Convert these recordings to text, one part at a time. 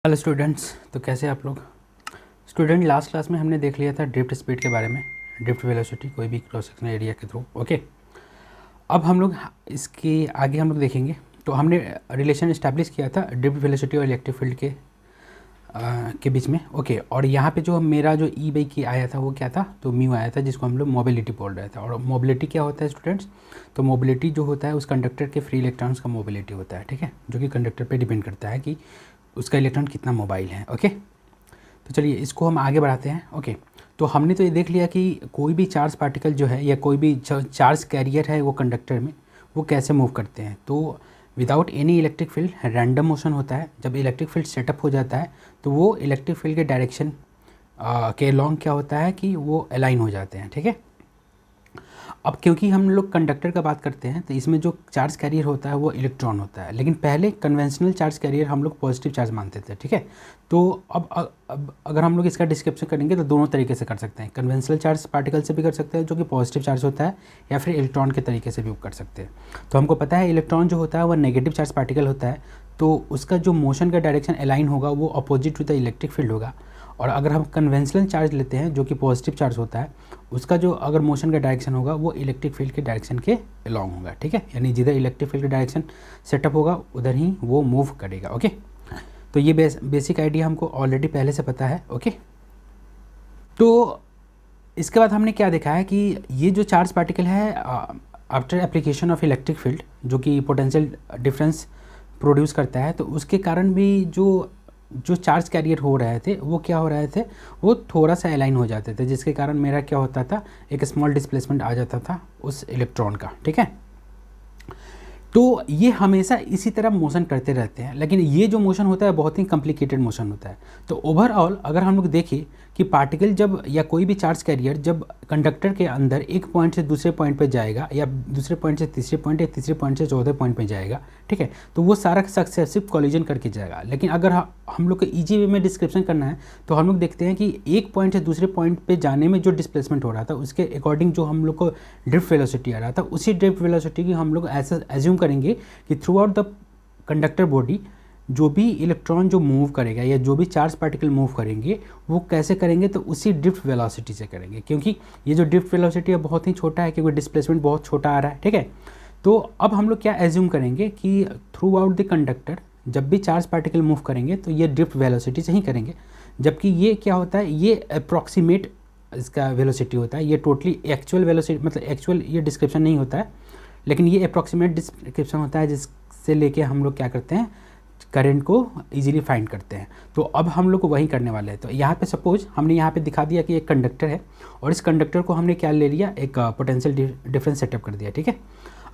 Hello students, तो कैसे आप लोग। स्टूडेंट, लास्ट क्लास में हमने देख लिया था ड्रिफ्ट स्पीड के बारे में, ड्रिफ्ट वेलोसिटी कोई भी क्रॉस सेक्शनल एरिया के थ्रू। ओके, अब हम लोग इसके आगे हम लोग देखेंगे। तो हमने रिलेशन इस्टेब्लिश किया था ड्रिफ्ट वेलोसिटी और इलेक्ट्रिक फील्ड के बीच में। ओके, और यहाँ पे जो मेरा जो ई बाई की आया था वो क्या था, तो म्यू आया था, जिसको हम लोग मोबिलिटी बोल रहे थे। और मोबिलिटी क्या होता है स्टूडेंट्स, तो मोबिलिटी जो होता है उस कंडक्टर के फ्री इलेक्ट्रॉन्स का मोबिलिटी होता है, ठीक है, जो कि कंडक्टर पे डिपेंड करता है कि उसका इलेक्ट्रॉन कितना मोबाइल है। ओके, तो चलिए इसको हम आगे बढ़ाते हैं। ओके, तो हमने तो ये देख लिया कि कोई भी चार्ज पार्टिकल जो है या कोई भी चार्ज कैरियर है वो कंडक्टर में वो कैसे मूव करते हैं। तो without any electric field random motion होता है। जब इलेक्ट्रिक फील्ड सेटअप हो जाता है तो वो इलेक्ट्रिक फील्ड के डायरेक्शन के लॉन्ग क्या होता है कि वो अलाइन हो जाते हैं, ठीक है। अब क्योंकि हम लोग कंडक्टर का बात करते हैं तो इसमें जो चार्ज कैरियर होता है वो इलेक्ट्रॉन होता है, लेकिन पहले कन्वेंशनल चार्ज कैरियर हम लोग पॉजिटिव चार्ज मानते थे, ठीक है। तो अब अगर हम लोग इसका डिस्क्रिप्शन करेंगे तो दोनों तरीके से कर सकते हैं। कन्वेंशनल चार्ज पार्टिकल से भी कर सकते हैं जो कि पॉजिटिव चार्ज होता है, या फिर इलेक्ट्रॉन के तरीके से भी कर सकते हैं। तो हमको पता है इलेक्ट्रॉन जो होता है वह नेगेटिव चार्ज पार्टिकल होता है, तो उसका जो मोशन का डायरेक्शन अलाइन होगा वो opposite to the electric field होगा। और अगर हम कन्वेंशनल चार्ज लेते हैं जो कि पॉजिटिव चार्ज होता है, उसका जो अगर मोशन का डायरेक्शन होगा वो इलेक्ट्रिक फील्ड के डायरेक्शन के अलोंग होगा, ठीक है। यानी जिधर इलेक्ट्रिक फील्ड का डायरेक्शन सेटअप होगा उधर ही वो मूव करेगा। ओके, तो ये बेसिक आइडिया हमको ऑलरेडी पहले से पता है। ओके, तो इसके बाद हमने क्या देखा है कि ये जो चार्ज पार्टिकल है after application of electric field जो कि पोटेंशियल डिफरेंस प्रोड्यूस करता है, तो उसके कारण भी जो चार्ज कैरियर हो रहे थे वो क्या हो रहे थे, वो थोड़ा सा अलाइन हो जाते थे, जिसके कारण मेरा क्या होता था, एक स्मॉल डिस्प्लेसमेंट आ जाता था उस इलेक्ट्रॉन का, ठीक है। तो ये हमेशा इसी तरह मोशन करते रहते हैं, लेकिन ये जो मोशन होता है बहुत ही कॉम्प्लिकेटेड मोशन होता है। तो ओवरऑल अगर हम लोग देखें कि पार्टिकल जब या कोई भी चार्ज कैरियर जब कंडक्टर के अंदर एक पॉइंट से दूसरे पॉइंट पे जाएगा, या दूसरे पॉइंट से तीसरे पॉइंट, या तीसरे पॉइंट से चौथे पॉइंट पे जाएगा, ठीक है, तो वो सारा सक्सेसिव कॉलिजन करके जाएगा। लेकिन अगर हम लोग को ईजी वे में डिस्क्रिप्शन करना है तो हम लोग देखते हैं कि एक पॉइंट से दूसरे पॉइंट पे जाने में जो डिस्प्लेसमेंट हो रहा था उसके अकॉर्डिंग जो हम लोग को ड्रिफ्ट वेलोसिटी आ रहा था, उसी ड्रिफ्ट वेलोसिटी की हम लोग ऐसा एज्यूम करेंगे कि through out the conductor body जो भी इलेक्ट्रॉन जो मूव करेगा या जो भी चार्ज पार्टिकल मूव करेंगे वो कैसे करेंगे, तो उसी ड्रिफ्ट वेलोसिटी से करेंगे। क्योंकि ये जो ड्रिफ्ट वेलोसिटी है बहुत ही छोटा है, क्योंकि डिस्प्लेसमेंट बहुत छोटा आ रहा है, ठीक है। तो अब हम लोग क्या एज्यूम करेंगे कि थ्रू आउट द कंडक्टर जब भी चार्ज पार्टिकल मूव करेंगे तो ये ड्रिफ्ट वेलोसिटी से ही करेंगे, जबकि ये क्या होता है, ये अप्रॉक्सीमेट इसका वेलोसिटी होता है। ये टोटली एक्चुअल वेलोसिटी मतलब एक्चुअल ये डिस्क्रिप्शन नहीं होता है, लेकिन ये अप्रॉक्सीमेट डिस्क्रिप्शन होता है, जिससे लेके हम लोग क्या करते हैं, करंट को इजीली फाइंड करते हैं। तो अब हम लोग को वही करने वाले हैं। तो यहाँ पे सपोज हमने यहाँ पे दिखा दिया कि एक कंडक्टर है, और इस कंडक्टर को हमने क्या ले लिया, एक पोटेंशियल डिफरेंस सेटअप कर दिया, ठीक है।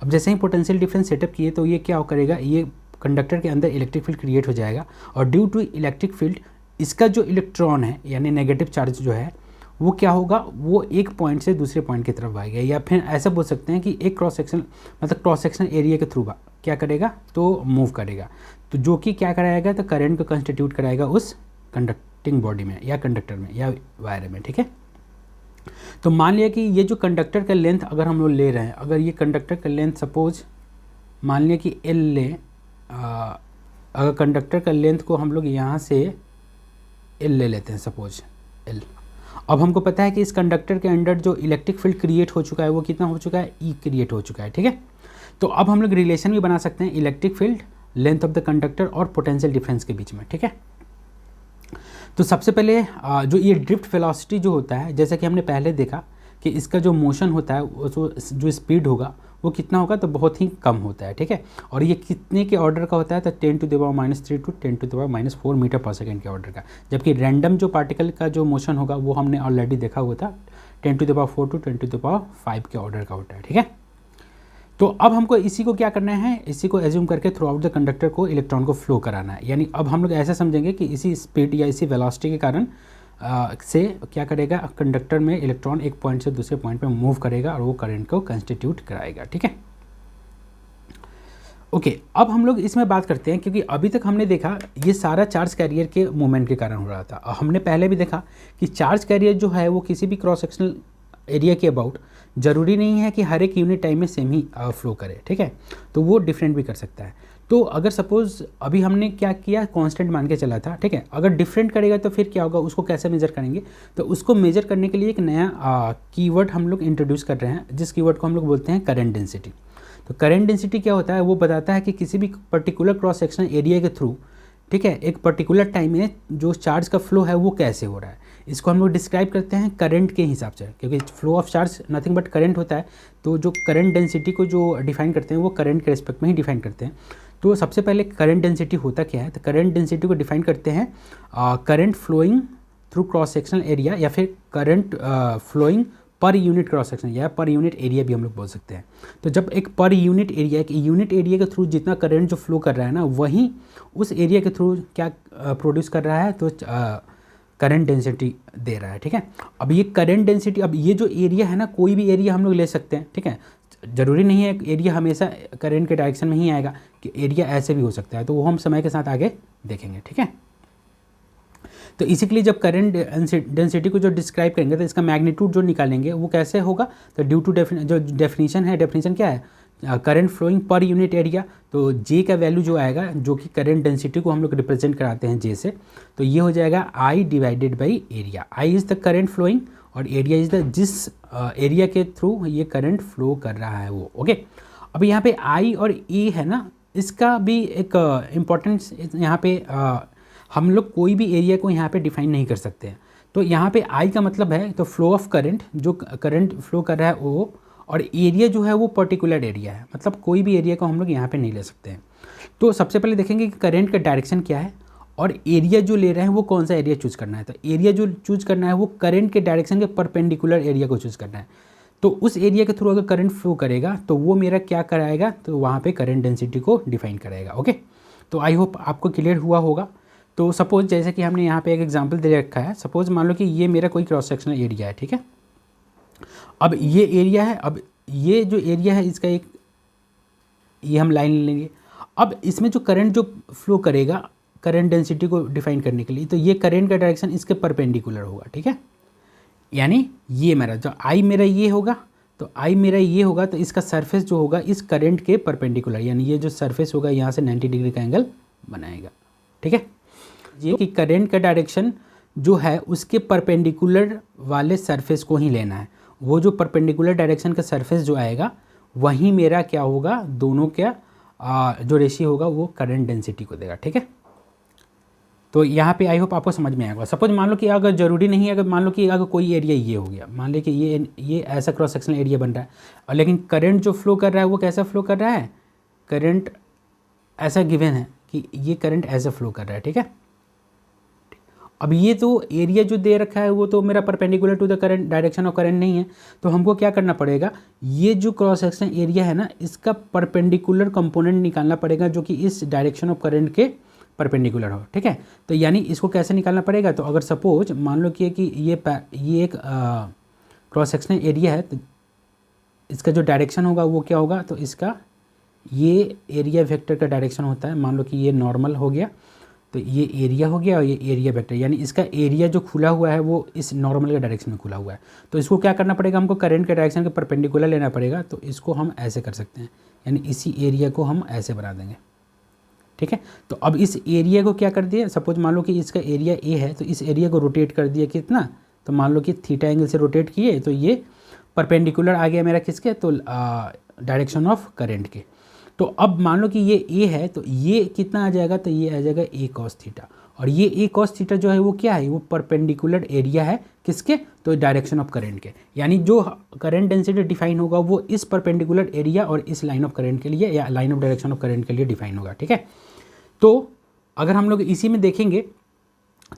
अब जैसे ही पोटेंशियल डिफरेंस सेटअप किए तो ये क्या करेगा, ये कंडक्टर के अंदर इलेक्ट्रिक फील्ड क्रिएट हो जाएगा, और ड्यू टू इलेक्ट्रिक फील्ड इसका जो इलेक्ट्रॉन है यानी नेगेटिव चार्ज जो है वो क्या होगा, वो एक पॉइंट से दूसरे पॉइंट की तरफ भागेगा, या फिर ऐसा बोल सकते हैं कि एक क्रॉस सेक्शन मतलब क्रॉस सेक्शन एरिया के थ्रू क्या करेगा, तो मूव करेगा। तो जो कि क्या कराएगा, तो करंट को कंस्टिट्यूट कराएगा उस कंडक्टिंग बॉडी में या कंडक्टर में या वायर में, ठीक है। तो मान लिया कि ये जो कंडक्टर का लेंथ अगर हम लोग ले रहे हैं, अगर ये कंडक्टर का लेंथ सपोज मान लिया कि एल ले, अगर कंडक्टर का लेंथ को हम लोग यहाँ से एल ले लेते हैं सपोज एल। अब हमको पता है कि इस कंडक्टर के अंदर जो इलेक्ट्रिक फील्ड क्रिएट हो चुका है वो कितना हो चुका है, ई क्रिएट हो चुका है, ठीक है। तो अब हम लोग रिलेशन भी बना सकते हैं electric field, length of the conductor और पोटेंशियल डिफरेंस के बीच में, ठीक है। तो सबसे पहले जो ये ड्रिफ्ट वेलोसिटी जो होता है, जैसा कि हमने पहले देखा कि इसका जो मोशन होता है जो स्पीड होगा वो कितना होगा, तो बहुत ही कम होता है, ठीक है। और ये कितने के ऑर्डर का होता है, तो 10⁻³ to 10⁻⁴ मीटर पर सेकेंड के ऑर्डर का। जबकि रैंडम जो पार्टिकल का जो मोशन होगा वो हमने ऑलरेडी देखा हुआ था 10⁻⁴ to 10⁵ के ऑर्डर का होता है, ठीक है। तो अब हमको इसी को क्या करना है, इसी को एज्यूम करके थ्रू आउट द कंडक्टर को इलेक्ट्रॉन को फ्लो कराना है। यानी अब हम लोग ऐसा समझेंगे कि इसी स्पीड या इसी वेलोसिटी के कारण से क्या करेगा, कंडक्टर में इलेक्ट्रॉन एक पॉइंट से दूसरे पॉइंट पे मूव करेगा और वो करंट को कंस्टिट्यूट कराएगा, ठीक है। ओके, अब हम लोग इसमें बात करते हैं, क्योंकि अभी तक हमने देखा ये सारा चार्ज कैरियर के मूवमेंट के कारण हो रहा था। हमने पहले भी देखा कि चार्ज कैरियर जो है वो किसी भी क्रॉस सेक्शनल एरिया के अबाउट ज़रूरी नहीं है कि हर एक यूनिट टाइम में सेम ही फ्लो करे, ठीक है। तो वो डिफरेंट भी कर सकता है। तो अगर सपोज़ अभी हमने क्या किया, कांस्टेंट मान के चला था, ठीक है। अगर डिफरेंट करेगा तो फिर क्या होगा, उसको कैसे मेजर करेंगे, तो उसको मेजर करने के लिए एक नया कीवर्ड हम लोग इंट्रोड्यूस कर रहे हैं, जिस कीवर्ड को हम लोग बोलते हैं करंट डेंसिटी। तो करंट डेंसिटी क्या होता है, वो बताता है कि किसी भी पर्टिकुलर क्रॉस सेक्शनल एरिया के थ्रू, ठीक है, एक पर्टिकुलर टाइम में जो चार्ज का फ्लो है वो कैसे हो रहा है। इसको हम लोग डिस्क्राइब करते हैं करंट के हिसाब से, क्योंकि flow of charge nothing but current होता है। तो जो करंट डेंसिटी को जो डिफाइन करते हैं वो करंट के रिस्पेक्ट में ही डिफाइन करते हैं। तो सबसे पहले करंट डेंसिटी होता क्या है, तो करंट डेंसिटी को डिफाइन करते हैं current flowing through cross sectional area, या फिर current flowing per unit cross section, या पर यूनिट एरिया भी हम लोग बोल सकते हैं। तो जब एक पर यूनिट एरिया, एक यूनिट एरिया के थ्रू जितना करंट जो फ्लो कर रहा है ना, वहीं उस एरिया के थ्रू क्या प्रोड्यूस कर रहा है, तो करंट डेंसिटी दे रहा है, ठीक है। अब ये करंट डेंसिटी, अब ये जो एरिया है ना, कोई भी एरिया हम लोग ले सकते हैं, ठीक है। ज़रूरी नहीं है एरिया हमेशा करंट के डायरेक्शन में ही आएगा, कि एरिया ऐसे भी हो सकता है, तो वो हम समय के साथ आगे देखेंगे, ठीक है। तो इसी के लिए जब करंट डेंसिटी को जो डिस्क्राइब करेंगे तो इसका मैग्नीट्यूड जो निकालेंगे वो कैसे होगा, तो ड्यू टू जो डेफिनेशन है, डेफिनेशन क्या है, current flowing per unit area. तो जे का वैल्यू जो आएगा, जो कि करंट डेंसिटी को हम लोग रिप्रेजेंट कराते हैं जे से, तो ये हो जाएगा I divided by area. I is the current flowing और एरिया इज़ द जिस एरिया के थ्रू ये करंट फ्लो कर रहा है वो, ओके। अब यहाँ पे आई और ए है ना, इसका भी एक इम्पोर्टेंस यहाँ पे हम लोग कोई भी एरिया को यहाँ पे डिफाइन नहीं कर सकते हैं। तो यहाँ पे आई का मतलब है तो फ्लो ऑफ करंट, जो करंट फ्लो कर रहा है वो, और एरिया जो है वो पर्टिकुलर एरिया है, मतलब कोई भी एरिया को हम लोग यहाँ पे नहीं ले सकते हैं। तो सबसे पहले देखेंगे कि करंट का डायरेक्शन क्या है और एरिया जो ले रहे हैं वो कौन सा एरिया चूज़ करना है। तो एरिया जो चूज़ करना है वो करंट के डायरेक्शन के परपेंडिकुलर एरिया को चूज़ करना है। तो उस एरिया के थ्रू अगर करंट फ्लो करेगा तो वो मेरा क्या कराएगा, तो वहाँ पे करंट डेंसिटी को डिफाइन कराएगा, ओके। तो आई होप आपको क्लियर हुआ होगा। तो सपोज जैसे कि हमने यहाँ पे एक एग्जांपल दे रखा है, सपोज मान लो कि ये मेरा कोई क्रॉस सेक्शनल एरिया है, ठीक है। अब ये एरिया है, अब ये जो एरिया है इसका एक, ये हम लाइन लेंगे। अब इसमें जो करंट जो फ्लो करेगा करंट डेंसिटी को डिफाइन करने के लिए, तो ये करंट का डायरेक्शन इसके परपेंडिकुलर होगा, ठीक है। यानी ये मेरा जो आई मेरा ये होगा, तो आई मेरा ये होगा, तो इसका सरफेस जो होगा इस करंट के परपेंडिकुलर, यानी ये जो सरफेस होगा यहाँ से 90 डिग्री का एंगल बनाएगा, ठीक है। ये कि करंट का डायरेक्शन जो है उसके परपेंडिकुलर वाले सरफेस को ही लेना है। वो जो परपेंडिकुलर डायरेक्शन का सरफेस जो आएगा वहीं मेरा क्या होगा, दोनों क्या जो रेशियो होगा वो करंट डेंसिटी को देगा, ठीक है। तो यहाँ पे आई होप आपको समझ में आएगा। सपोज मान लो कि अगर ज़रूरी नहीं है, अगर मान लो कि अगर कोई एरिया ये हो गया, मान लो कि ये ऐसा क्रॉस सेक्शनल एरिया बन रहा है, और लेकिन करंट जो फ्लो कर रहा है वो कैसा फ्लो कर रहा है, करंट ऐसा गिवन है कि ये करंट ऐसे फ्लो कर रहा है, ठीक है। अब ये तो एरिया जो दे रखा है वो तो मेरा perpendicular to the current, direction of current नहीं है, तो हमको क्या करना पड़ेगा, ये जो क्रॉस सेक्शन एरिया है ना इसका परपेंडिकुलर कंपोनेंट निकालना पड़ेगा जो कि इस डायरेक्शन ऑफ करंट के परपेंडिकुलर हो, ठीक है। तो यानी इसको कैसे निकालना पड़ेगा, तो अगर सपोज मान लो कि ये एक क्रॉस सेक्शनल एरिया है, तो इसका जो डायरेक्शन होगा वो क्या होगा, तो इसका ये एरिया वेक्टर का डायरेक्शन होता है। मान लो कि ये नॉर्मल हो गया, तो ये एरिया हो गया और ये एरिया वेक्टर, यानी इसका एरिया जो खुला हुआ है वो इस नॉर्मल के डायरेक्शन में खुला हुआ है। तो इसको क्या करना पड़ेगा, हमको करंट के डायरेक्शन के परपेंडिकुलर लेना पड़ेगा। तो इसको हम ऐसे कर सकते हैं, यानी इसी एरिया को हम ऐसे बना देंगे, ठीक है। तो अब इस एरिया को क्या कर दिया, सपोज मान लो कि इसका एरिया ए है, तो इस एरिया को रोटेट कर दिया कितना, तो मान लो कि थीटा एंगल से रोटेट किए, तो ये परपेंडिकुलर आ गया मेरा किसके, तो डायरेक्शन ऑफ करंट के। तो अब मान लो कि ये ए है, तो ये कितना आ जाएगा, तो ये आ जाएगा ए कॉस थीटा, और ये ए कॉस थीटा जो है वो क्या है, वो परपेंडिकुलर एरिया है किसके, तो डायरेक्शन ऑफ करंट के। यानी जो करंट डेंसिटी डिफाइन होगा वो इस परपेंडिकुलर एरिया और इस लाइन ऑफ करंट के लिए, या line of direction of current के लिए डिफाइन होगा, ठीक है। तो अगर हम लोग इसी में देखेंगे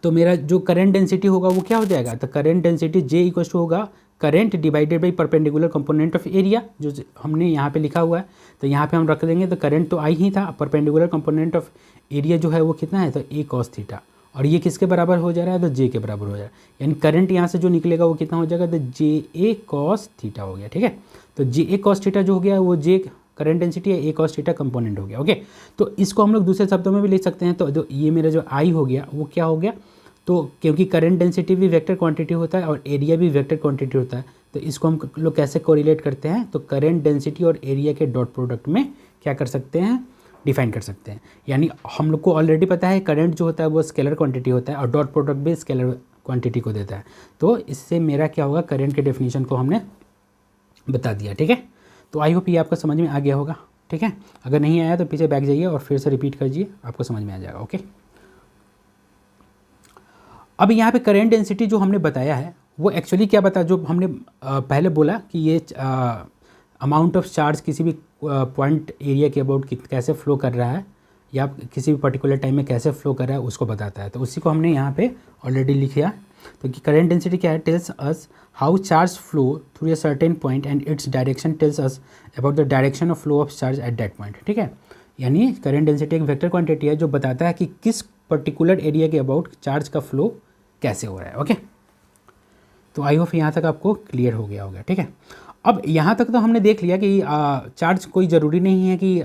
तो मेरा जो करंट डेंसिटी होगा वो क्या हो जाएगा, तो current density J equal to होगा current divided by perpendicular component of area, जो हमने यहाँ पे लिखा हुआ है। तो यहाँ पे हम रख देंगे, तो करंट तो आई ही था, परपेंडिकुलर कंपोनेंट ऑफ एरिया जो है वो कितना है, तो ए कॉस थीटा, और ये किसके बराबर हो जा रहा है, तो जे के बराबर हो जा रहा है। यानी करंट यहाँ से जो निकलेगा वो कितना हो जाएगा, तो जे ए कॉस थीटा हो गया, ठीक है। तो जे ए कॉस थीटा जो हो गया वो जे करंट डेंसिटी है, ए कॉस थीटा कंपोनेंट हो गया, ओके। तो इसको हम लोग दूसरे शब्दों में भी लिख सकते हैं। तो ये मेरा जो आई हो गया वो क्या हो गया, तो क्योंकि करंट डेंसिटी भी वेक्टर क्वांटिटी होता है और एरिया भी वेक्टर क्वांटिटी होता है, तो इसको हम लोग कैसे कोरिलेट करते हैं, तो करंट डेंसिटी और एरिया के डॉट प्रोडक्ट में क्या कर सकते हैं, डिफाइन कर सकते हैं। यानी हम लोग को ऑलरेडी पता है करंट जो होता है वो स्केलर क्वांटिटी होता है और डॉट प्रोडक्ट भी स्केलर क्वांटिटी को देता है। तो इससे मेरा क्या होगा, करंट के डेफिनेशन को हमने बता दिया। ठीक है, तो आई होप ये आपको समझ में आ गया होगा। ठीक है, अगर नहीं आया तो पीछे बैक जाइए और फिर से रिपीट कीजिए, आपको समझ में आ जाएगा। ओके, अब यहाँ पे करंट डेंसिटी जो हमने बताया है वो एक्चुअली क्या बता, जो हमने पहले बोला कि ये अमाउंट ऑफ चार्ज किसी भी पॉइंट एरिया के अबाउट कैसे फ्लो कर रहा है या किसी भी पर्टिकुलर टाइम में कैसे फ्लो कर रहा है उसको बताता है। तो उसी को हमने यहाँ पे ऑलरेडी लिखा। तो कि करंट डेंसिटी क्या है, tells us how charge flow through a certain point and its direction tells us about the direction of flow of charge at that point. ठीक है, यानी करंट डेंसिटी एक वेक्टर क्वांटिटी है जो बताता है कि किस पर्टिकुलर एरिया के अबाउट चार्ज का फ्लो कैसे हो रहा है। ओके, तो आई होप यहाँ तक आपको क्लियर हो गया होगा। ठीक है, अब यहाँ तक तो हमने देख लिया कि चार्ज कोई ज़रूरी नहीं है कि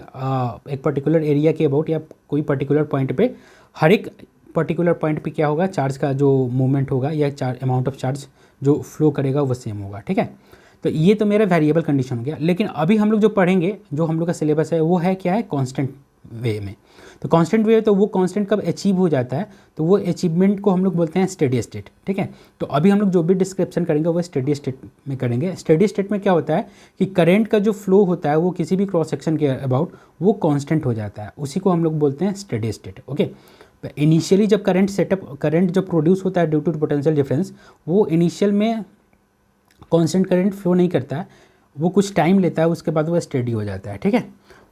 एक पर्टिकुलर एरिया के अबाउट या कोई पर्टिकुलर पॉइंट पे, हर एक पर्टिकुलर पॉइंट पे क्या होगा, चार्ज का जो मूवमेंट होगा या अमाउंट ऑफ चार्ज जो फ्लो करेगा वो सेम होगा। ठीक है, तो ये तो मेरा वेरिएबल कंडीशन हो गया। लेकिन अभी हम लोग जो पढ़ेंगे, जो हम लोग का सिलेबस है वो है क्या है, कांस्टेंट वे में। तो कांस्टेंट वे, तो वो कांस्टेंट कब अचीव हो जाता है, तो वो अचीवमेंट को हम लोग बोलते हैं स्टेडी स्टेट। ठीक है, तो अभी हम लोग जो भी डिस्क्रिप्शन करेंगे वो स्टेडी स्टेट में करेंगे। स्टेडी स्टेट में क्या होता है कि करंट का जो फ्लो होता है वो किसी भी क्रॉस सेक्शन के अबाउट वो कांस्टेंट हो जाता है, उसी को हम लोग बोलते हैं स्टेडी स्टेट। ओके, इनिशियली जब करंट जब प्रोड्यूस होता है ड्यू टू पोटेंशियल डिफरेंस, वो इनिशियल में कांस्टेंट करंट फ्लो नहीं करता है, वो कुछ टाइम लेता है, उसके बाद वो स्टेडी हो जाता है। ठीक है,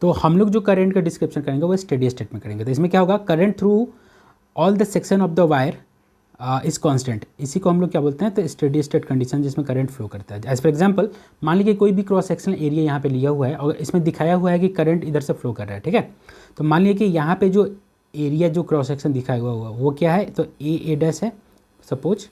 तो हम लोग जो करंट का डिस्क्रिप्शन करेंगे वो स्टेडी स्टेट में करेंगे। तो इसमें क्या होगा, current through all the section of the wire is constant, इसी को हम लोग क्या बोलते हैं, तो स्टेडी स्टेट कंडीशन जिसमें करंट फ्लो करता है। एज फॉर एग्जांपल, मान लीजिए कोई भी क्रॉस सेक्शनल एरिया यहाँ पे लिया हुआ है और इसमें दिखाया हुआ है कि करंट इधर से फ्लो कर रहा है। ठीक है, तो मान लीजिए कि यहाँ पे जो एरिया जो क्रॉस सेक्शन दिखाया हुआ वो क्या है, तो ए डैश है, सपोज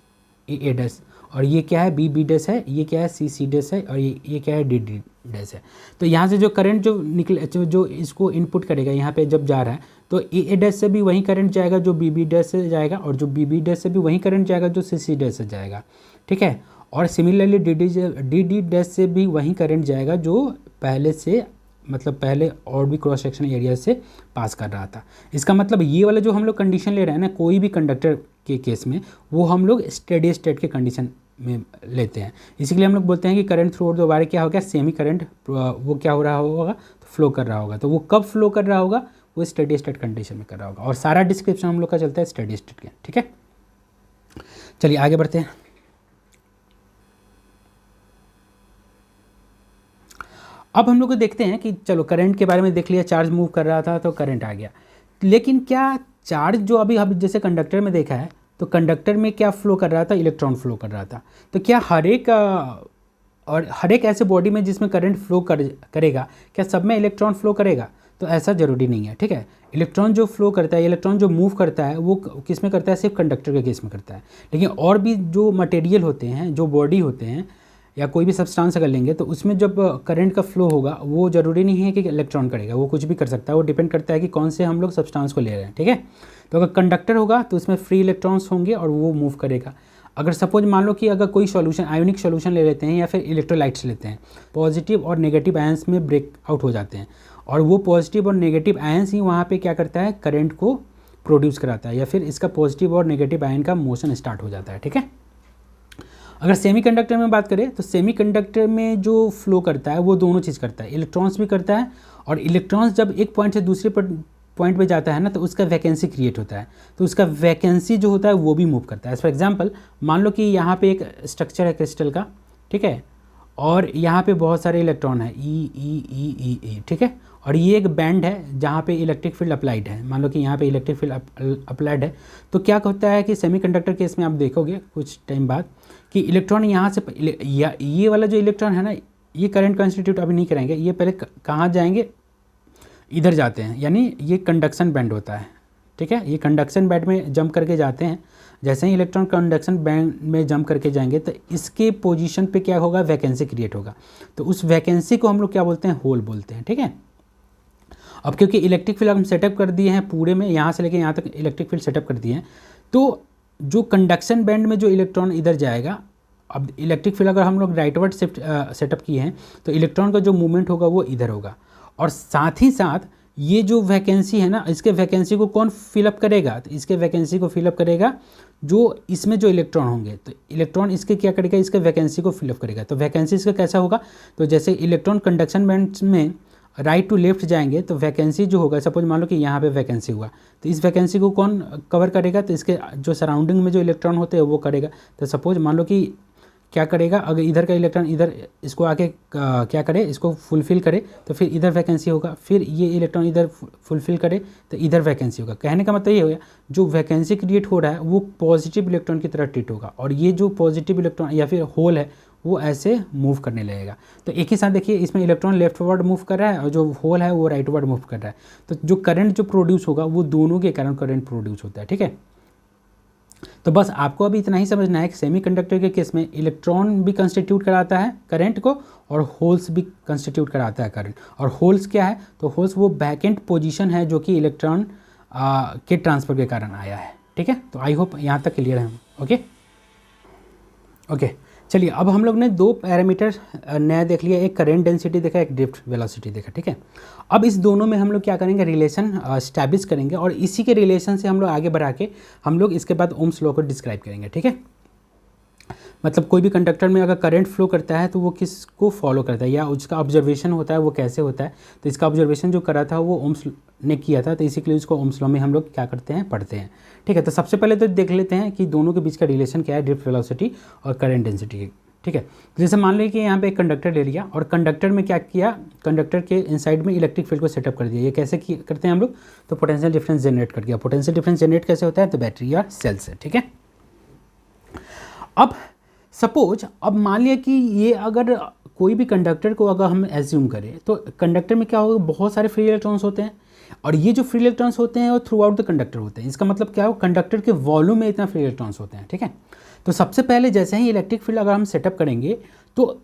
ए डैश, और ये क्या है, बी डैश है, ये क्या है, सी डैश है, और ये क्या है, डी डैश है। तो यहाँ से जो करंट जो निकले, जो इसको इनपुट करेगा यहाँ पे जब जा रहा है, तो ए डैश से भी वही करंट जाएगा जो बी डैश से जाएगा, और जो बी डैश से भी वही करंट जाएगा जो सी डैश से जाएगा। ठीक है, और सिमिलरली डी डैश से भी वही करंट जाएगा जो पहले से, मतलब पहले और भी क्रॉस सेक्शन एरिया से पास कर रहा था। इसका मतलब ये वाला जो हम लोग कंडीशन ले रहे हैं ना, कोई भी कंडक्टर के केस में, वो हम लोग स्टेडी स्टेट के कंडीशन में लेते हैं। इसीलिए हम लोग बोलते हैं कि current through out the wire क्या हो गया, सेमी करंट वो क्या हो रहा होगा, तो फ्लो कर रहा होगा। तो वो कब फ्लो कर रहा होगा, वो स्टेडी स्टेट कंडीशन में कर रहा होगा। और सारा डिस्क्रिप्शन हम लोग का चलता है स्टेडी स्टेट के। ठीक है, चलिए आगे बढ़ते हैं। अब हम लोग को देखते हैं कि चलो करंट के बारे में देख लिया, चार्ज मूव कर रहा था तो करंट आ गया, लेकिन क्या चार्ज जो अभी हम जैसे कंडक्टर में देखा है, तो कंडक्टर में क्या फ्लो कर रहा था, इलेक्ट्रॉन फ्लो कर रहा था। तो क्या हर एक ऐसे बॉडी में जिसमें करंट फ्लो करेगा, क्या सब में इलेक्ट्रॉन फ्लो करेगा, तो ऐसा ज़रूरी नहीं है। ठीक है, इलेक्ट्रॉन जो फ्लो करता है, इलेक्ट्रॉन जो मूव करता है, वो किस में करता है, सिर्फ कंडक्टर के केस में करता है। लेकिन और भी जो मटेरियल होते हैं, जो बॉडी होते हैं, या कोई भी सब्सटेंस अगर लेंगे, तो उसमें जब करंट का फ्लो होगा, वो ज़रूरी नहीं है कि इलेक्ट्रॉन करेगा, वो कुछ भी कर सकता है। वो डिपेंड करता है कि कौन से हम लोग सब्सटेंस को ले रहे हैं। ठीक है, तो अगर कंडक्टर होगा तो उसमें फ्री इलेक्ट्रॉन्स होंगे और वो मूव करेगा। अगर सपोज मान लो कि अगर कोई सॉल्यूशन, आयोनिक सॉल्यूशन ले लेते हैं या फिर इलेक्ट्रोलाइट्स लेते हैं, पॉजिटिव और नेगेटिव आयंस में ब्रेक आउट हो जाते हैं, और वो पॉजिटिव और नेगेटिव आयंस ही वहाँ पे क्या करता है, करंट को प्रोड्यूस कराता है, या फिर इसका पॉजिटिव और नेगेटिव आयन का मोशन स्टार्ट हो जाता है। ठीक है, अगर सेमीकंडक्टर में बात करें तो सेमीकंडक्टर में जो फ्लो करता है वो दोनों चीज़ करता है, इलेक्ट्रॉन्स भी करता है, और इलेक्ट्रॉन्स जब एक पॉइंट से दूसरे पॉइंट पे जाता है ना, तो उसका वैकेंसी क्रिएट होता है, तो उसका वैकेंसी जो होता है वो भी मूव करता है। फॉर एग्जांपल, मान लो कि यहाँ पे एक स्ट्रक्चर है क्रिस्टल का, ठीक है, और यहाँ पे बहुत सारे इलेक्ट्रॉन है, ई, ठीक है, और ये एक बैंड है जहाँ पे इलेक्ट्रिक फील्ड अप्लाइड है। मान लो कि यहाँ पे इलेक्ट्रिक फील्ड अप्लाइड है, तो क्या होता है कि सेमीकंडक्टर केस में आप देखोगे कुछ टाइम बाद कि इलेक्ट्रॉन यहाँ से, ये वाला जो इलेक्ट्रॉन है ना, ये करंट कंस्टिट्यूट अभी नहीं करेंगे, ये पहले कहाँ जाएंगे, इधर जाते हैं, यानी ये कंडक्शन बैंड होता है। ठीक है, ये कंडक्शन बैंड में जंप करके जाते हैं। जैसे ही इलेक्ट्रॉन कंडक्शन बैंड में जंप करके जाएंगे तो इसके पोजीशन पे क्या होगा, वैकेंसी क्रिएट होगा, तो उस वैकेंसी को हम लोग क्या बोलते हैं, होल बोलते हैं। ठीक है, अब क्योंकि इलेक्ट्रिक फील्ड हम सेटअप कर दिए हैं पूरे में, यहाँ से लेके यहाँ तक इलेक्ट्रिक फील्ड सेटअप कर दिए हैं, तो जो कंडक्शन बैंड में जो इलेक्ट्रॉन इधर जाएगा, अब इलेक्ट्रिक फील्ड अगर हम लोग राइटवर्ड शिफ्ट सेटअप किए हैं, तो इलेक्ट्रॉन का जो मूवमेंट होगा वो इधर होगा, और साथ ही साथ ये जो वैकेंसी है ना, इसके वैकेंसी को कौन फिलअप करेगा, तो इसके वैकेंसी को फिलअप करेगा जो इसमें जो इलेक्ट्रॉन होंगे, तो इलेक्ट्रॉन इसके क्या करेगा, इसके वैकेंसी को फिलअप करेगा। तो वैकेंसी इसका कैसा होगा, तो जैसे इलेक्ट्रॉन कंडक्शन बैंड में राइट टू लेफ्ट जाएंगे तो वैकेंसी जो होगा, सपोज मान लो कि यहाँ पे वैकेंसी हुआ, तो इस वैकेंसी को कौन कवर करेगा, तो इसके जो सराउंडिंग में जो इलेक्ट्रॉन होते हैं वो करेगा। तो सपोज मान लो कि क्या करेगा, अगर इधर का इलेक्ट्रॉन इधर इसको आके क्या करे, इसको फुलफ़िल करे, तो फिर इधर वैकेंसी होगा, फिर ये इलेक्ट्रॉन इधर फुलफ़िल करे तो इधर वैकेंसी होगा। कहने का मतलब ये हो गया, जो वैकेंसी क्रिएट हो रहा है वो पॉजिटिव इलेक्ट्रॉन की तरह ट्रीट होगा, और ये जो पॉजिटिव इलेक्ट्रॉन या फिर होल है वो ऐसे मूव करने लगेगा। तो एक ही साथ देखिए, इसमें इलेक्ट्रॉन लेफ्टवर्ड मूव कर रहा है और जो होल है वो राइटवर्ड मूव कर रहा है। तो जो करंट जो प्रोड्यूस होगा वो दोनों के कारण करंट प्रोड्यूस होता है। ठीक है, तो बस आपको अभी इतना ही समझना है कि सेमीकंडक्टर के केस में इलेक्ट्रॉन भी कंस्टिट्यूट कराता है करंट को, और होल्स भी कंस्टिट्यूट कराता है करंट। और होल्स क्या है, तो होल्स वो बैकेंड पोजीशन है जो कि इलेक्ट्रॉन के ट्रांसफर के कारण आया है। ठीक है, तो आई होप यहाँ तक क्लियर है। ओके, चलिए अब हम लोग ने दो पैरामीटर नया देख लिया, एक करंट डेंसिटी देखा, एक ड्रिफ्ट वेलोसिटी देखा। ठीक है, अब इस दोनों में हम लोग क्या करेंगे, रिलेशन स्टैब्लिश करेंगे, और इसी के रिलेशन से हम लोग आगे बढ़ा के हम लोग इसके बाद ओम्स लॉ को डिस्क्राइब करेंगे। ठीक है, मतलब कोई भी कंडक्टर में अगर करंट फ्लो करता है तो वो किसको फॉलो करता है, या उसका ऑब्जर्वेशन होता है वो कैसे होता है। तो इसका ऑब्जर्वेशन जो करा था वो ओम्स ने किया था, तो इसी के लिए इसको ओम्स लॉ में हम लोग क्या करते हैं, पढ़ते हैं। ठीक है, तो सबसे पहले तो देख लेते हैं कि दोनों के बीच का रिलेशन क्या है, ड्रिफ्ट वेलोसिटी और करंट डेंसिटी। ठीक है, जैसे मान लीजिए कि यहाँ पे एक कंडक्टर ले लिया और कंडक्टर में क्या किया, कंडक्टर के इनसाइड में इलेक्ट्रिक फील्ड को सेटअप कर दिया। ये कैसे करते हैं हम लोग, तो पोटेंशियल डिफरेंस जनरेट कर दिया। पोटेंशियल डिफरेंस जनरेट कैसे होता है, तो बैटरी या सेल से। ठीक है, अब सपोज अब मान लिया कि ये अगर कोई भी कंडक्टर को अगर हम एज्यूम करें तो कंडक्टर में क्या होगा, बहुत सारे फ्री इलेक्ट्रॉन्स होते हैं, और ये जो फ्री इलेक्ट्रॉन्स होते हैं वो थ्रू आउट द कंडक्टर होते हैं। इसका मतलब क्या हो, कंडक्टर के वॉल्यूम में इतना फ्री इलेक्ट्रॉन्स होते हैं। ठीक है, तो सबसे पहले जैसे ही इलेक्ट्रिक फील्ड अगर हम सेटअप करेंगे तो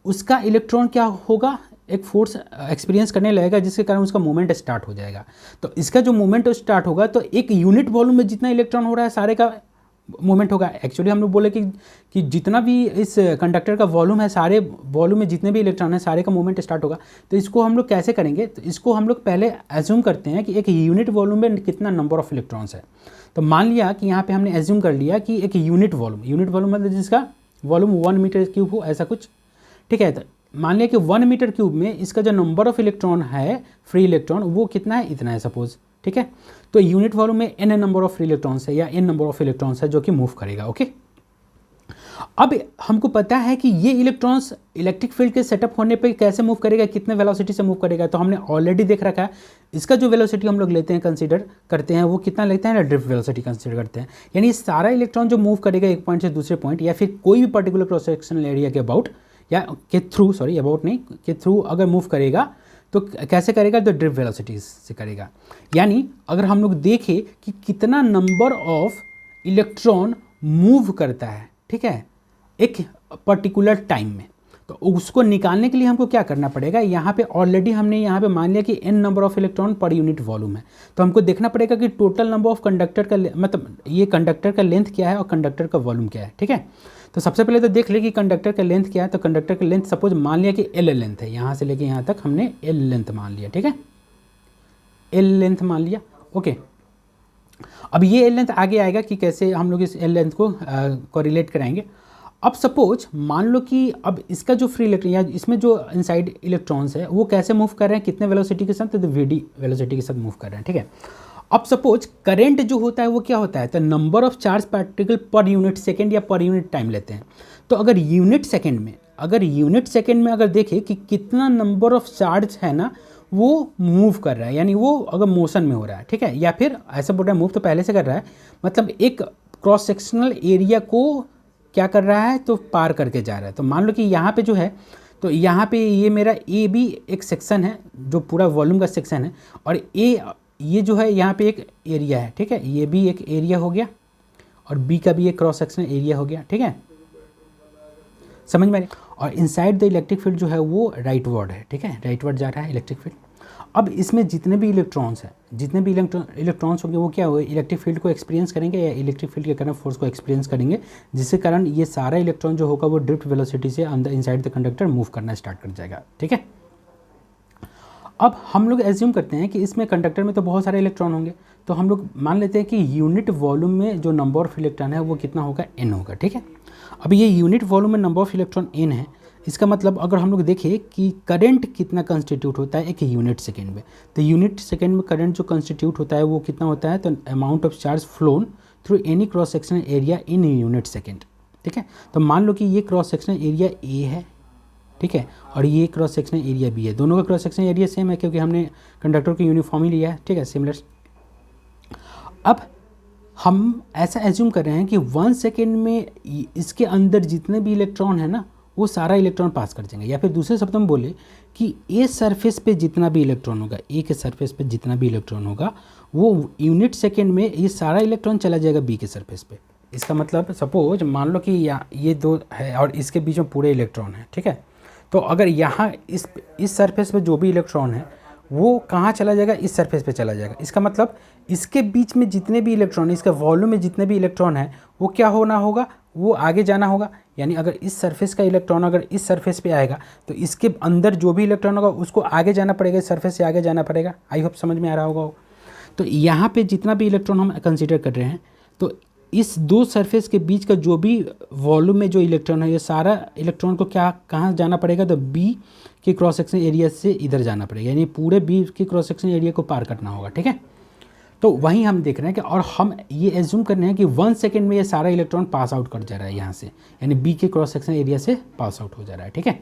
उसका इलेक्ट्रॉन क्या होगा, एक फोर्स एक्सपीरियंस करने लगेगा जिसके कारण उसका मूवमेंट स्टार्ट हो जाएगा। तो इसका जो मूवमेंट स्टार्ट होगा तो एक यूनिट वॉल्यूम में जितना इलेक्ट्रॉन हो रहा है सारे का मूवमेंट होगा। एक्चुअली हम लोग बोले कि जितना भी इस कंडक्टर का वॉल्यूम है, सारे वॉल्यूम में जितने भी इलेक्ट्रॉन है सारे का मूवमेंट स्टार्ट होगा। तो इसको हम लोग कैसे करेंगे, तो इसको हम लोग पहले एज्यूम करते हैं कि एक यूनिट वॉल्यूम में कितना नंबर ऑफ इलेक्ट्रॉन्स है। तो मान लिया कि यहाँ पे हमने एज्यूम कर लिया कि एक यूनिट वॉल्यूम मतलब जिसका वॉल्यूम 1 मीटर क्यूब हो, ऐसा कुछ। ठीक है, तो मान लिया कि 1 मीटर क्यूब में इसका जो नंबर ऑफ इलेक्ट्रॉन है, फ्री इलेक्ट्रॉन, वो कितना है, इतना है सपोज। ठीक है, तो यूनिट वॉल्यूम में n number of free electrons है या n नंबर ऑफ इलेक्ट्रॉन्स है जो कि मूव करेगा। ओके, अब हमको पता है कि ये इलेक्ट्रॉन्स इलेक्ट्रिक फील्ड के सेटअप होने पे कैसे मूव करेगा, कितने वेलोसिटी से मूव करेगा। तो हमने ऑलरेडी देख रखा है, इसका जो वेलोसिटी हम लोग लेते हैं, कंसीडर करते हैं, वो कितना लेते हैं ना, ड्रिफ्ट वेलोसिटी कंसीडर करते हैं। यानी सारा इलेक्ट्रॉन जो मूव करेगा एक पॉइंट से दूसरे पॉइंट या फिर कोई भी पर्टिकुलर क्रॉस सेक्शनल एरिया के अबाउट या के थ्रू, सॉरी अबाउट नहीं, के थ्रू अगर मूव करेगा तो कैसे करेगा, तो ड्रिफ्ट वेलोसिटी से करेगा। यानी अगर हम लोग देखें कि कितना नंबर ऑफ इलेक्ट्रॉन मूव करता है, ठीक है, एक पर्टिकुलर टाइम में, तो उसको निकालने के लिए हमको क्या करना पड़ेगा, यहाँ पे ऑलरेडी हमने यहाँ पे मान लिया कि n number of electron per unit volume है। तो हमको देखना पड़ेगा कि टोटल नंबर ऑफ कंडक्टर का मतलब ये कंडक्टर का लेंथ क्या है और कंडक्टर का वॉल्यूम क्या है। ठीक है, तो सबसे पहले तो देख ले कि कंडक्टर का लेंथ क्या है। तो कंडक्टर का लेंथ सपोज मान लिया कि L लेंथ है, यहाँ से लेके यहाँ तक हमने L लेंथ मान लिया। ठीक है, L लेंथ मान लिया। ओके, अब ये L लेंथ आगे आएगा कि कैसे हम लोग इस L लेंथ को कोरिलेट कराएंगे। अब सपोज मान लो कि अब इसका जो फ्री इलेक्ट्रॉन या इसमें जो इनसाइड इलेक्ट्रॉन्स है वो कैसे मूव कर रहे हैं, कितने वेलोसिटी के साथ, तो vd वेलोसिटी के साथ मूव कर रहे हैं। ठीक है, अब सपोज करंट जो होता है वो क्या होता है, तो number of charge particle per unit second या पर यूनिट टाइम लेते हैं। तो अगर यूनिट सेकेंड में अगर देखें कि कितना नंबर ऑफ चार्ज है ना वो मूव कर रहा है, यानी वो अगर मोशन में हो रहा है, ठीक है, या फिर ऐसा बोल रहा है मूव तो पहले से कर रहा है, मतलब एक क्रॉस सेक्शनल एरिया को क्या कर रहा है, तो पार करके जा रहा है। तो मान लो कि यहाँ पे जो है, तो यहाँ पे ये मेरा ए भी एक सेक्शन है जो पूरा वॉल्यूम का सेक्शन है, और ये जो है यहाँ पे एक एरिया है। ठीक है, ये भी एक एरिया हो गया और बी का भी एक क्रॉस सेक्शनल एरिया हो गया। ठीक है, समझ में आ रही। और इनसाइड द इलेक्ट्रिक फील्ड जो है वो राइटवर्ड है। ठीक है, राइटवर्ड जा रहा है इलेक्ट्रिक फील्ड। अब इसमें जितने भी इलेक्ट्रॉन्स हैं, जितने भी इलेक्ट्रॉन्स होंगे वो क्या होगा, इलेक्ट्रिक फील्ड को एक्सपीरियंस करेंगे या इलेक्ट्रिक फील्ड के कारण फोर्स को एक्सपीरियंस करेंगे, जिसके कारण ये सारा इलेक्ट्रॉन जो होगा वो ड्रिफ्ट वेलोसिटी से अंदर इनसाइड द कंडक्टर मूव करना स्टार्ट कर जाएगा। ठीक है, अब हम लोग एज्यूम करते हैं कि इसमें कंडक्टर में तो बहुत सारे इलेक्ट्रॉन होंगे, तो हम लोग मान लेते हैं कि यूनिट वॉल्यूम में जो नंबर ऑफ इलेक्ट्रॉन है वो कितना होगा, n होगा, ठीक है। अब ये यूनिट वॉल्यूम में नंबर ऑफ इलेक्ट्रॉन n है, इसका मतलब अगर हम लोग देखें कि करंट कितना कंस्टिट्यूट होता है एक यूनिट सेकेंड में, तो यूनिट सेकेंड में करंट जो कंस्टिट्यूट होता है वो कितना होता है, तो amount of charge phloem through any cross sectional area in unit second, ठीक है। तो मान लो कि ये क्रॉस सेक्शनल एरिया ए है, ठीक है, और ये क्रॉस सेक्शनल एरिया बी है, दोनों का क्रॉस सेक्शनल एरिया सेम है क्योंकि हमने कंडक्टर की यूनिफॉर्म ही लिया है, ठीक है, सिमिलर। अब हम ऐसा एज्यूम कर रहे हैं कि 1 सेकेंड में इसके अंदर जितने भी इलेक्ट्रॉन है ना वो सारा इलेक्ट्रॉन पास कर जाएंगे, या फिर दूसरे शब्दों में बोले कि ए सरफेस पे जितना भी इलेक्ट्रॉन होगा, ए के सरफेस पे जितना भी इलेक्ट्रॉन होगा वो यूनिट सेकेंड में ये सारा इलेक्ट्रॉन चला जाएगा बी के सरफेस पे। इसका मतलब सपोज मान लो कि ये दो है और इसके बीच में पूरे इलेक्ट्रॉन है, ठीक है। तो अगर यहाँ इस सरफेस पे जो भी इलेक्ट्रॉन है वो कहाँ चला जाएगा, इस सरफेस पे चला जाएगा। इसका मतलब इसके बीच में जितने भी इलेक्ट्रॉन, इसका वॉल्यूम में जितने भी इलेक्ट्रॉन है वो क्या होना होगा, वो आगे जाना होगा। यानी अगर इस सरफेस का इलेक्ट्रॉन अगर इस सरफेस पे आएगा तो इसके अंदर जो भी इलेक्ट्रॉन होगा उसको आगे जाना पड़ेगा, इस सरफेस से आगे जाना पड़ेगा। आई होप समझ में आ रहा होगा। तो यहाँ पे जितना भी इलेक्ट्रॉन हम कंसिडर कर रहे हैं, तो इस दो सरफेस के बीच का जो भी वॉल्यूम में जो इलेक्ट्रॉन है ये सारा इलेक्ट्रॉन को कहाँ जाना पड़ेगा, तो बी के क्रॉस सेक्शन एरिया से इधर जाना पड़ेगा, यानी पूरे बी के क्रॉस सेक्शन एरिया को पार करना होगा, ठीक है। तो वहीं हम देख रहे हैं कि और हम ये एज्यूम कर रहे हैं कि 1 सेकेंड में ये सारा इलेक्ट्रॉन पास आउट कर जा रहा है यहाँ से, यानी बी के क्रॉस सेक्शन एरिया से पास आउट हो जा रहा है, ठीक है।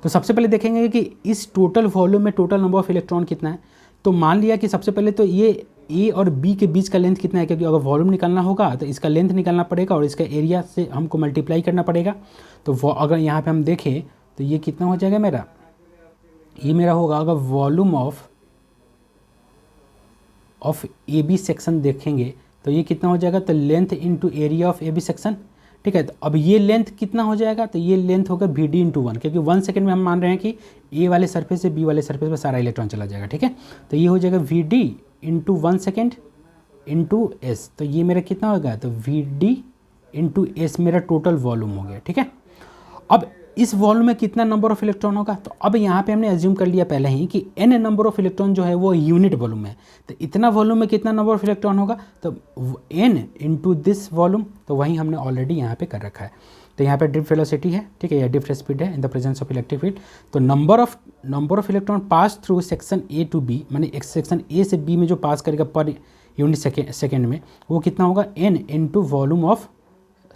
तो सबसे पहले देखेंगे कि इस टोटल वॉल्यूम में टोटल नंबर ऑफ इलेक्ट्रॉन कितना है। तो मान लिया कि सबसे पहले तो ये ए और बी के बीच का लेंथ कितना है, क्योंकि अगर वॉल्यूम निकालना होगा तो इसका लेंथ निकालना पड़ेगा और इसका एरिया से हमको मल्टीप्लाई करना पड़ेगा। तो अगर यहाँ पे हम देखें तो ये कितना हो जाएगा मेरा, ये मेरा होगा अगर volume of A B section देखेंगे तो ये कितना हो जाएगा, तो length into area of A B section, ठीक है। तो अब ये लेंथ कितना हो जाएगा, तो ये लेंथ होगा वी डी इंटू 1, क्योंकि 1 सेकेंड में हम मान रहे हैं कि ए वाले सरफेस से बी वाले सरफेस पर सारा इलेक्ट्रॉन चला जाएगा, ठीक है। तो ये हो जाएगा V D into 1 second into S, तो ये मेरा कितना होगा, तो वी डी इंटू एस मेरा टोटल वॉल्यूम हो गया, ठीक है। अब इस वॉल्यूम में कितना नंबर ऑफ इलेक्ट्रॉन होगा, तो अब यहाँ पे हमने एज्यूम कर लिया पहले ही कि n नंबर ऑफ इलेक्ट्रॉन जो है वो यूनिट वॉल्यूम है, तो इतना वॉल्यूम में कितना नंबर ऑफ इलेक्ट्रॉन होगा, तो n इंटू दिस वॉल्यूम, तो वही हमने ऑलरेडी यहाँ पे कर रखा है। तो यहाँ पे ड्रिफ्ट वेलोसिटी है, ठीक है, या ड्रिफ्ट स्पीड है in the presence of electric field. तो number of electron pass through section A to B, माने एक सेक्शन ए से बी में जो पास करेगा पर यूनिट सेकेंड में, वो कितना होगा, n into volume of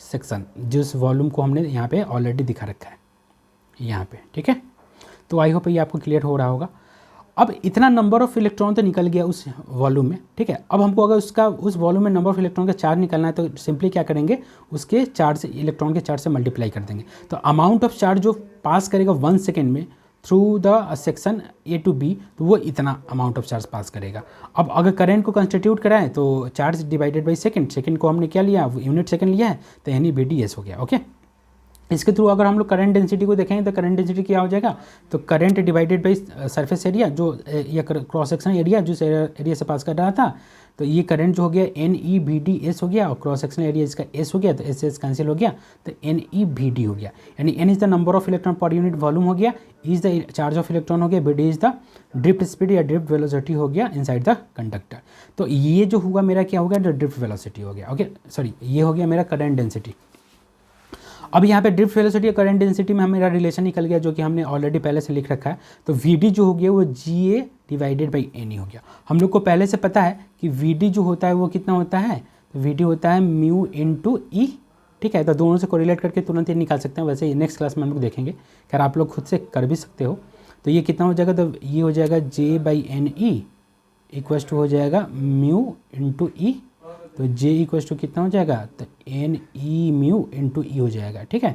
section, जिस वॉल्यूम को हमने यहाँ पे ऑलरेडी दिखा रखा है यहाँ पे, ठीक है। तो आई होप ये आपको क्लियर हो रहा होगा। अब इतना नंबर ऑफ इलेक्ट्रॉन तो निकल गया उस वॉल्यूम में, ठीक है। अब हमको अगर उस वॉल्यूम में नंबर ऑफ इलेक्ट्रॉन का चार्ज निकालना है तो सिंपली क्या करेंगे, उसके चार्ज से इलेक्ट्रॉन के चार्ज से मल्टीप्लाई कर देंगे। तो अमाउंट ऑफ चार्ज जो पास करेगा 1 सेकेंड में through the section A to B, तो वो इतना अमाउंट ऑफ चार्ज पास करेगा। अब अगर करंट को कंस्टिट्यूट कराएं तो चार्ज डिवाइडेड बाई सेकेंड को हमने क्या लिया, यूनिट सेकेंड लिया है, तो यानी बी डी एस हो गया, ओके। इसके थ्रू अगर हम लोग करंट डेंसिटी को देखेंगे तो करंट डेंसिटी क्या हो जाएगा, तो current divided by surface area, जो या क्रॉस सेक्शन एरिया जिस एरिया से पास कर रहा था, तो ये करंट जो हो गया N E B D S हो गया, और क्रॉस सेक्शन एरिया इसका एस हो गया, तो एस एस कैंसिल हो गया, तो एन ई बी डी हो गया। यानी N is the number of electron per unit volume हो गया, is the charge of electron हो गया, B D is the drift speed या ड्रिफ्ट वेलोसिटी हो गया इनसाइड द कंडक्टर। तो ये जो हुआ मेरा क्या हो गया, ड्रिफ्ट वेलोसिटी हो गया, ओके सॉरी, ये हो गया मेरा करंट डेंसिटी। अब यहाँ पे ड्रिफ्ट वेलोसिटी और करंट डेंसिटी में मेरा रिलेशन निकल गया, जो कि हमने ऑलरेडी पहले से लिख रखा है। तो वी डी जो हो गया वो जी ए डिवाइडेड बाई एन ई हो गया। हम लोग को पहले से पता है कि वी डी जो होता है वो कितना होता है, तो वी डी होता है म्यू इंटू ई, ठीक है। तो दोनों से कोरिलेट करके तुरंत ये निकाल सकते हैं, वैसे नेक्स्ट क्लास में हम लोग देखेंगे, खैर आप लोग खुद से कर भी सकते हो। तो ये कितना हो जाएगा, तो ये हो जाएगा J by N E equals to हो जाएगा म्यू इंटू ई, तो जे इक्वल्स टू कितना हो जाएगा, तो एन ई म्यू इंटू ई हो जाएगा, ठीक है।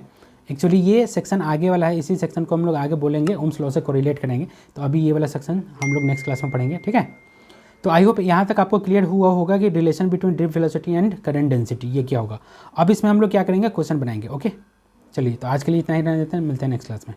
एक्चुअली ये सेक्शन आगे वाला है, इसी सेक्शन को हम लोग आगे बोलेंगे, ओम्स लॉ से कोरिलेट करेंगे। तो अभी ये वाला सेक्शन हम लोग नेक्स्ट क्लास में पढ़ेंगे, ठीक है। तो आई होप यहाँ तक आपको क्लियर हुआ होगा कि relation between drift velocity and current density ये क्या होगा। अब इसमें हम लोग क्या करेंगे, क्वेश्चन बनाएंगे, ओके। चलिए तो आज के लिए इतना ही रहने देते हैं, मिलते हैं नेक्स्ट क्लास में।